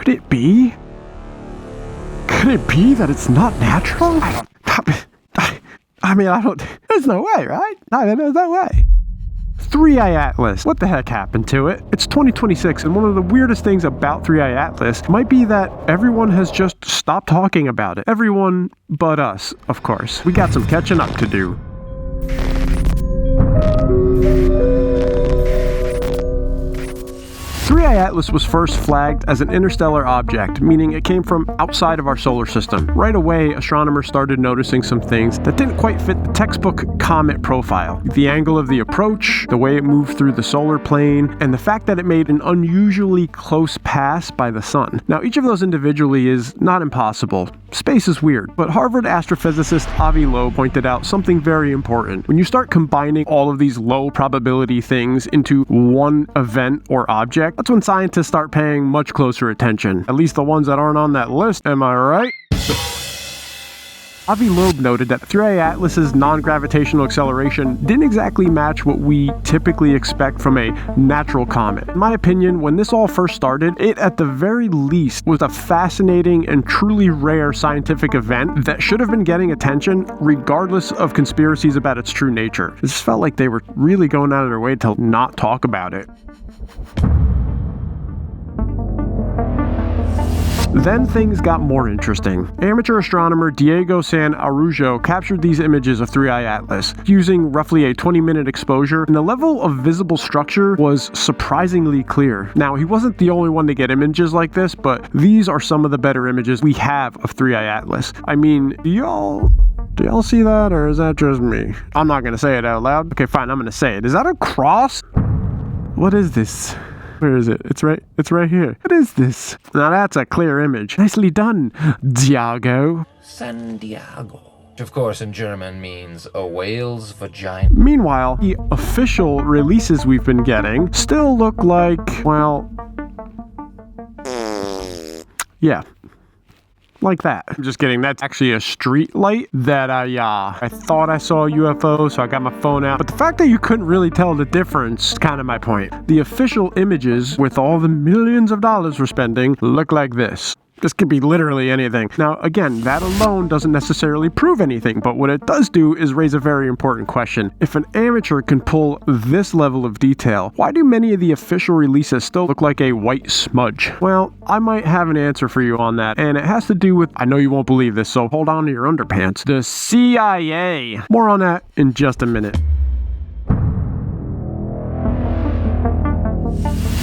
could it be? Could it be that it's not natural? There's no way, right? There's no way. 3i Atlas. What the heck happened to it? It's 2026, and one of the weirdest things about 3i Atlas might be that everyone has just stopped talking about it. Everyone but us, of course. We got some catching up to do. 3i Atlas was first flagged as an interstellar object, meaning it came from outside of our solar system. Right away, astronomers started noticing some things that didn't quite fit the textbook comet profile. The angle of the approach, the way it moved through the solar plane, and the fact that it made an unusually close pass by the sun. Now, each of those individually is not impossible. Space is weird, but Harvard astrophysicist Avi Loeb pointed out something very important. When you start combining all of these low probability things into one event or object, that's when scientists start paying much closer attention. At least the ones that aren't on that list, am I right? Avi Loeb noted that 3i Atlas's non-gravitational acceleration didn't exactly match what we typically expect from a natural comet. In my opinion, when this all first started, it at the very least was a fascinating and truly rare scientific event that should have been getting attention regardless of conspiracies about its true nature. It just felt like they were really going out of their way to not talk about it. Then things got more interesting. Amateur astronomer Diego San Araujo captured these images of 3i Atlas using roughly a 20-minute exposure, and the level of visible structure was surprisingly clear. Now, he wasn't the only one to get images like this, but these are some of the better images we have of 3i Atlas. I mean, do y'all see that, or is that just me? I'm not gonna say it out loud. Okay, fine, I'm gonna say it. Is that a cross? What is this? Where is it? It's right here. What is this? Now that's a clear image. Nicely done, Diego. San Diego. Which of course in German means a whale's vagina. Meanwhile, the official releases we've been getting still look like, well, yeah. Like that. I'm just kidding. That's actually a street light that I thought I saw a UFO, so I got my phone out. But the fact that you couldn't really tell the difference is kind of my point. The official images, with all the millions of dollars we're spending, look like this. This could be literally anything. Now, again, that alone doesn't necessarily prove anything, but what it does do is raise a very important question. If an amateur can pull this level of detail, why do many of the official releases still look like a white smudge? Well, I might have an answer for you on that, and it has to do with, I know you won't believe this, so hold on to your underpants, the CIA. More on that in just a minute.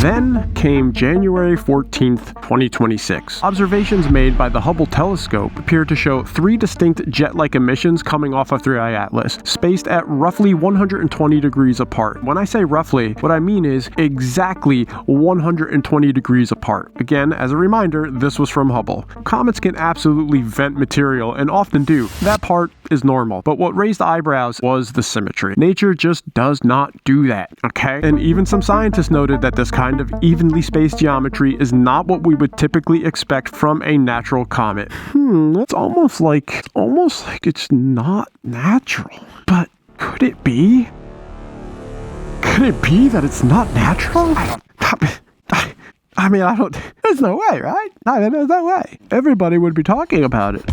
Then came January 14th, 2026. Observations made by the Hubble telescope appear to show 3 distinct jet-like emissions coming off of 3i Atlas, spaced at roughly 120 degrees apart. When I say roughly, what I mean is exactly 120 degrees apart. Again, as a reminder, this was from Hubble. Comets can absolutely vent material, and often do. That part is normal, but what raised eyebrows was the symmetry. Nature just does not do that, okay? And even some scientists noted that this kind of evenly spaced geometry is not what we would typically expect from a natural comet. That's almost like it's not natural. But could it be? Could it be that it's not natural? There's no way, right? There's no way. Everybody would be talking about it.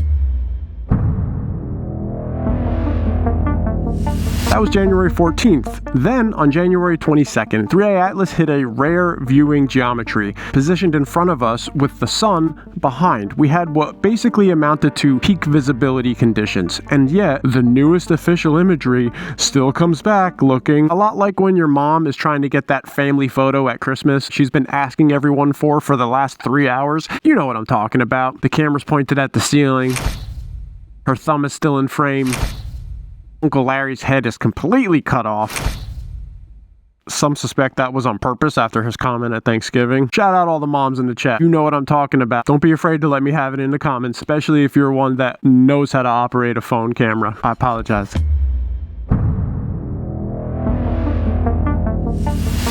That was January 14th. Then, on January 22nd, 3i Atlas hit a rare viewing geometry, positioned in front of us with the sun behind. We had what basically amounted to peak visibility conditions, and yet the newest official imagery still comes back looking a lot like when your mom is trying to get that family photo at Christmas she's been asking everyone for the last 3 hours. You know what I'm talking about. The camera's pointed at the ceiling. Her thumb is still in frame. Uncle Larry's head is completely cut off. Some suspect that was on purpose after his comment at Thanksgiving. Shout out all the moms in the chat. You know what I'm talking about. Don't be afraid to let me have it in the comments, especially if you're one that knows how to operate a phone camera. I apologize.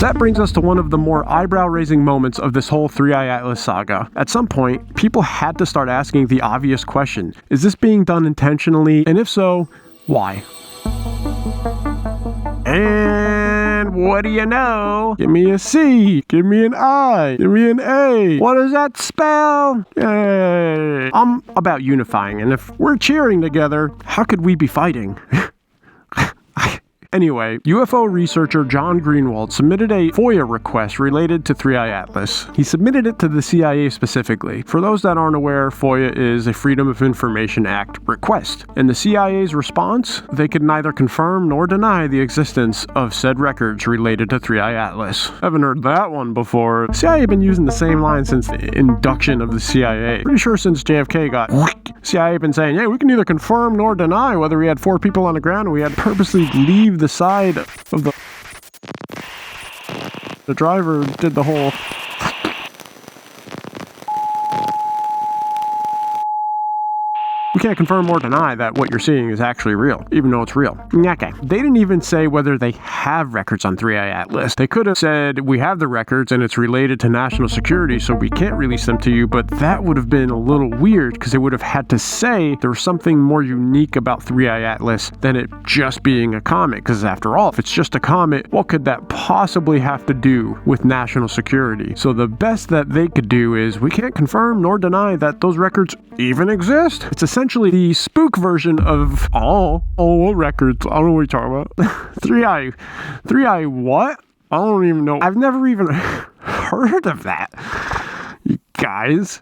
That brings us to one of the more eyebrow-raising moments of this whole 3i Atlas saga. At some point, people had to start asking the obvious question. Is this being done intentionally? And if so, why? And And what do you know? Give me a C. Give me an I. Give me an A. What does that spell? Yay. I'm about unifying, and if we're cheering together, how could we be fighting? Anyway, UFO researcher John Greenwald submitted a FOIA request related to 3I Atlas. He submitted it to the CIA specifically. For those that aren't aware, FOIA is a Freedom of Information Act request. And the CIA's response? They could neither confirm nor deny the existence of said records related to 3I Atlas. Haven't heard that one before. CIA have been using the same line since the induction of the CIA. Pretty sure since JFK got CIA have been saying, yeah, we can neither confirm nor deny whether we had 4 people on the ground and we had purposely leave the side of the driver did the whole we can't confirm or deny that what you're seeing is actually real, even though it's real. Okay. They didn't even say whether they have records on 3I Atlas. They could have said, we have the records and it's related to national security, so we can't release them to you, but that would have been a little weird because they would have had to say there was something more unique about 3I Atlas than it just being a comet, because after all, if it's just a comet, what could that possibly have to do with national security? So the best that they could do is, we can't confirm nor deny that those records even exist. It's essentially the spook version of what records? I don't know what you're talking about. 3I what? I don't even know. I've never even heard of that. You guys.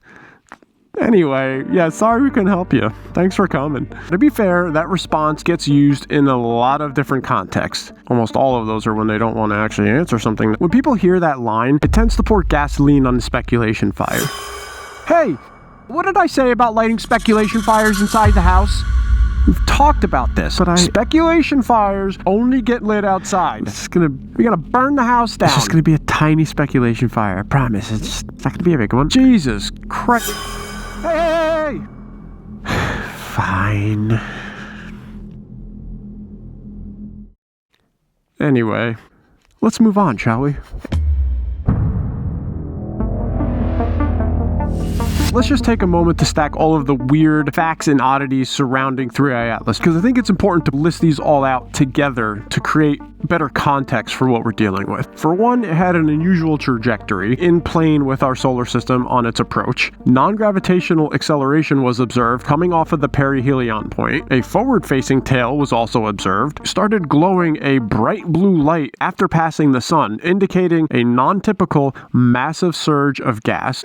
Anyway, yeah, sorry we couldn't help you. Thanks for coming. To be fair, that response gets used in a lot of different contexts. Almost all of those are when they don't want to actually answer something. When people hear that line, it tends to pour gasoline on the speculation fire. Hey! What did I say about lighting speculation fires inside the house? We've talked about this, but speculation fires only get lit outside. We're gonna burn the house down. It's just gonna be a tiny speculation fire, I promise. It's not gonna be a big one. Jesus Christ. Hey! Fine. Anyway, let's move on, shall we? Let's just take a moment to stack all of the weird facts and oddities surrounding 3I Atlas, because I think it's important to list these all out together to create better context for what we're dealing with. For one, it had an unusual trajectory in plane with our solar system on its approach. Non-gravitational acceleration was observed coming off of the perihelion point. A forward-facing tail was also observed. Started glowing a bright blue light after passing the sun, indicating a non-typical massive surge of gas.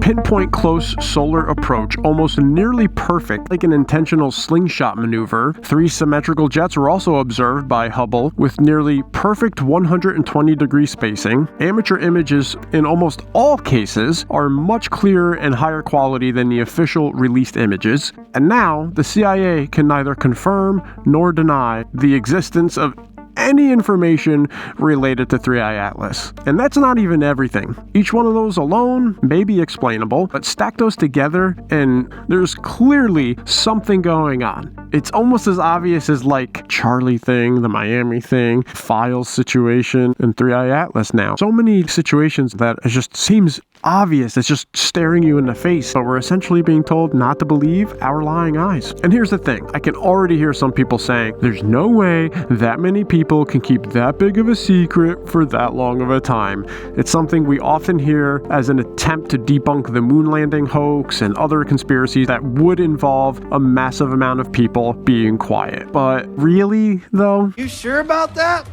Pinpoint close solar approach, almost nearly perfect, like an intentional slingshot maneuver. 3 symmetrical jets were also observed by Hubble with nearly perfect 120-degree spacing. Amateur images in almost all cases are much clearer and higher quality than the official released images. And now the CIA can neither confirm nor deny the existence of any information related to 3I Atlas. And that's not even everything. Each one of those alone may be explainable, but stack those together and there's clearly something going on. It's almost as obvious as like Charlie thing, the Miami thing, Files situation, and 3I Atlas now. So many situations that it just seems obvious. It's just staring you in the face, but we're essentially being told not to believe our lying eyes. And here's the thing. I can already hear some people saying, there's no way that many people can keep that big of a secret for that long of a time. It's something we often hear as an attempt to debunk the moon landing hoax and other conspiracies that would involve a massive amount of people being quiet. But really, though? You sure about that?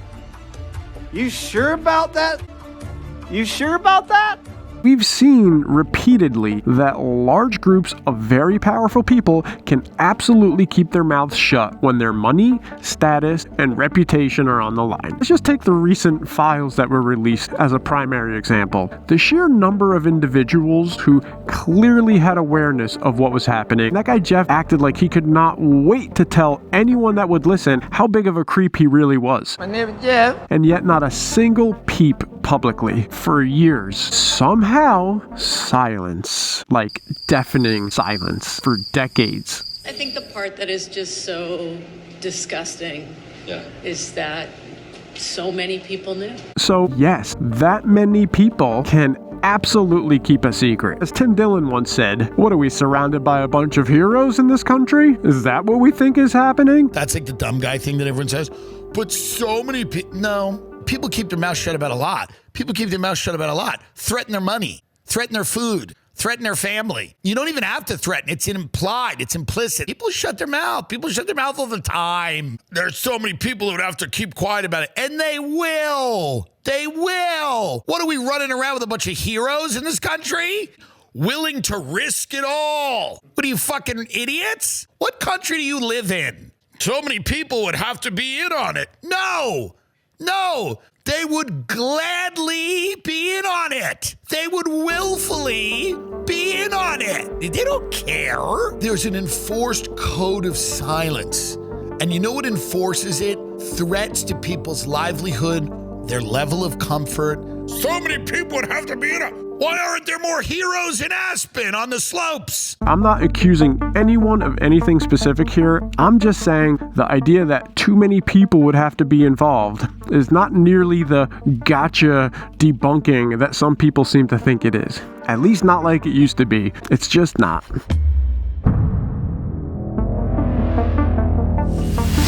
You sure about that? You sure about that? We've seen repeatedly that large groups of very powerful people can absolutely keep their mouths shut when their money, status, and reputation are on the line. Let's just take the recent files that were released as a primary example. The sheer number of individuals who clearly had awareness of what was happening. That guy Jeff acted like he could not wait to tell anyone that would listen how big of a creep he really was. My name is Jeff. And yet not a single peep publicly for years. Somehow, silence, like deafening silence for decades. I think the part that is just so disgusting is that so many people knew. So yes, that many people can absolutely keep a secret. As Tim Dillon once said, what are we, surrounded by a bunch of heroes in this country? Is that what we think is happening? That's like the dumb guy thing that everyone says. But so many people, no, people keep their mouth shut about a lot. People keep their mouth shut about a lot. Threaten their money, threaten their food, threaten their family. You don't even have to threaten. It's implied. It's implicit. People shut their mouth. People shut their mouth all the time. There's so many people who would have to keep quiet about it. And they will. They will. What are we running around with a bunch of heroes in this country? Willing to risk it all. What are you, fucking idiots? What country do you live in? So many people would have to be in on it. No. They would gladly be in on it. They would willfully be in on it. They don't care. There's an enforced code of silence. And you know what enforces it? Threats to people's livelihood, their level of comfort. So many people would have to be in it. Why aren't there more heroes in Aspen on the slopes? I'm not accusing anyone of anything specific here. I'm just saying the idea that too many people would have to be involved is not nearly the gotcha debunking that some people seem to think it is. At least not like it used to be. It's just not.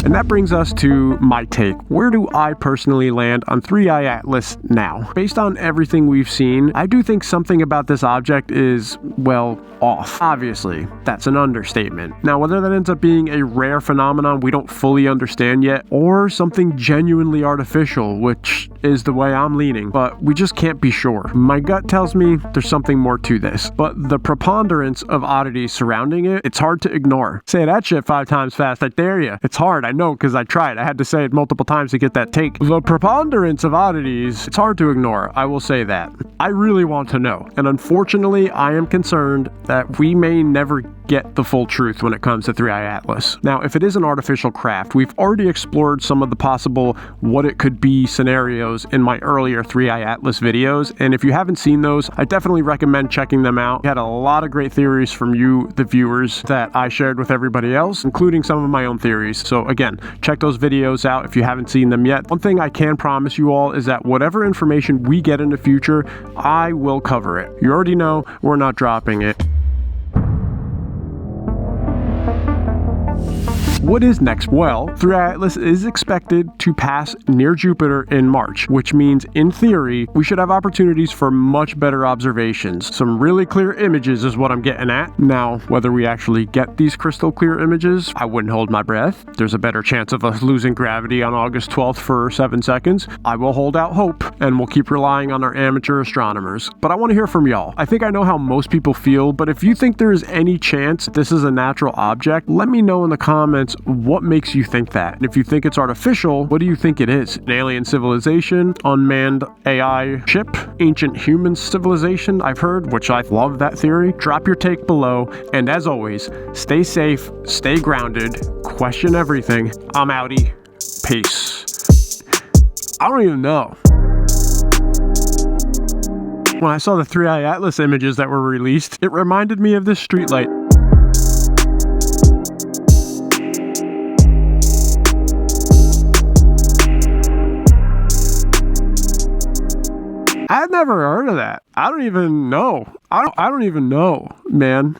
And that brings us to my take. Where do I personally land on 3i Atlas now? Based on everything we've seen, I do think something about this object is, well, off. Obviously, that's an understatement. Now, whether that ends up being a rare phenomenon we don't fully understand yet, or something genuinely artificial, which is the way I'm leaning, but we just can't be sure. My gut tells me there's something more to this, but the preponderance of oddities surrounding it, it's hard to ignore. Say that shit 5 times fast, I dare you. It's hard, I know, because I tried. I had to say it multiple times to get that take. The preponderance of oddities, it's hard to ignore, I will say that. I really want to know, and unfortunately, I am concerned that we may never get the full truth when it comes to 3i Atlas. Now, if it is an artificial craft, we've already explored some of the possible what it could be scenarios in my earlier 3i Atlas videos, and if you haven't seen those, I definitely recommend checking them out. We had a lot of great theories from you, the viewers, that I shared with everybody else, including some of my own theories. So again, check those videos out if you haven't seen them yet. One thing I can promise you all is that whatever information we get in the future, I will cover it. You already know we're not dropping it. What is next? Well, 3i Atlas is expected to pass near Jupiter in March, which means, in theory, we should have opportunities for much better observations. Some really clear images is what I'm getting at. Now, whether we actually get these crystal clear images, I wouldn't hold my breath. There's a better chance of us losing gravity on August 12th for 7 seconds. I will hold out hope, and we'll keep relying on our amateur astronomers. But I want to hear from y'all. I think I know how most people feel, but if you think there is any chance this is a natural object, let me know in the comments what makes you think that. And if you think it's artificial, what do you think it is? An alien civilization, unmanned AI ship, ancient human civilization, I've heard, which I love that theory. Drop your take below, and as always, stay safe, stay grounded, question everything. I'm outie. Peace. I don't even know. When I saw the 3i Atlas images that were released, it reminded me of this streetlight. I've never heard of that. I don't even know. I don't even know, man.